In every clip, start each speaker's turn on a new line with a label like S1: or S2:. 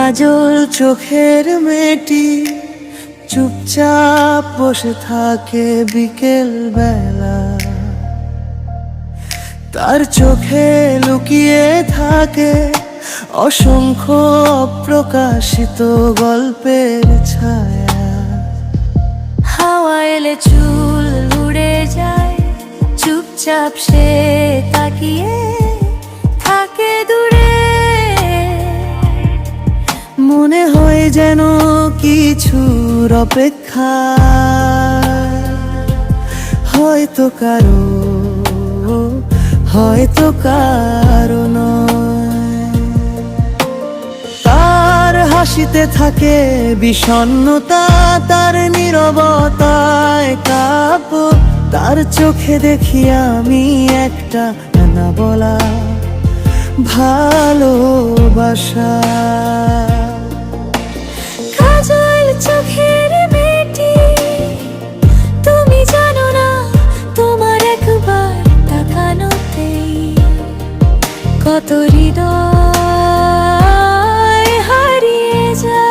S1: কাজল চোখের মেয়েটি চুপচাপ বসে থাকে বিকেল বেলা। তার চোখে লুকিয়ে থাকে অসংখ্য অপ্রকাশিত গল্পের ছায়া।
S2: হাওয়া এলে চুল উড়ে যায়, চুপচাপ সে তাকিয়ে থাকে দূরে।
S1: মনে হয় যেন কিছুর অপেক্ষা, হয়তো কারো, হয়তো কারো নয়। তার হাসিতে থাকে বিষণ্ণতা, তার নীরবতায় কাব্য। তার চোখে দেখি আমি একটা না বলা ভালোবাসা।
S2: কাজল চোখের মেয়েটি, তুমি জানো না তোমার একবার তাকানোতেই কত হৃদয় হারিয়ে যায়।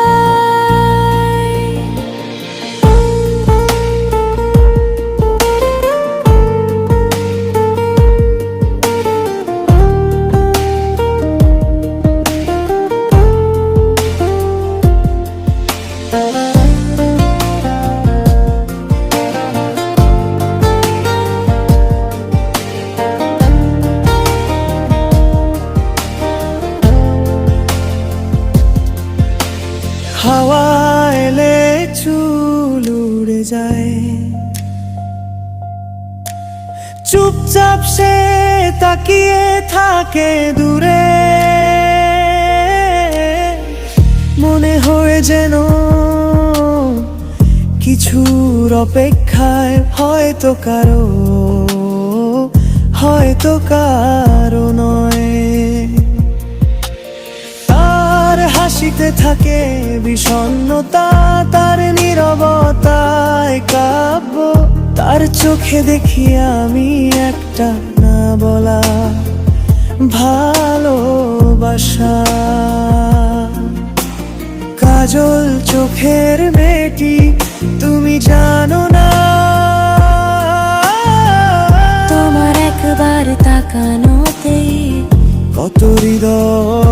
S1: হাওয়া এলে চুল উড়ে যায়, চুপচাপ সে তাকিয়ে থাকে দূরে। মনে হয় যেন কিছুর অপেক্ষায়, হয়তো কারো, হয়তো কারো নয়। তার হাসিতে থাকে বিষণ্ণতা, তার নীরবতায় কাব্য। তার চোখে দেখি আমি একটা না বলা ভালোবাসা। কাজল চোখের মেয়েটি, তুমি জানো না
S2: তোমার একবার তাকানোতেই
S1: কত হৃদয়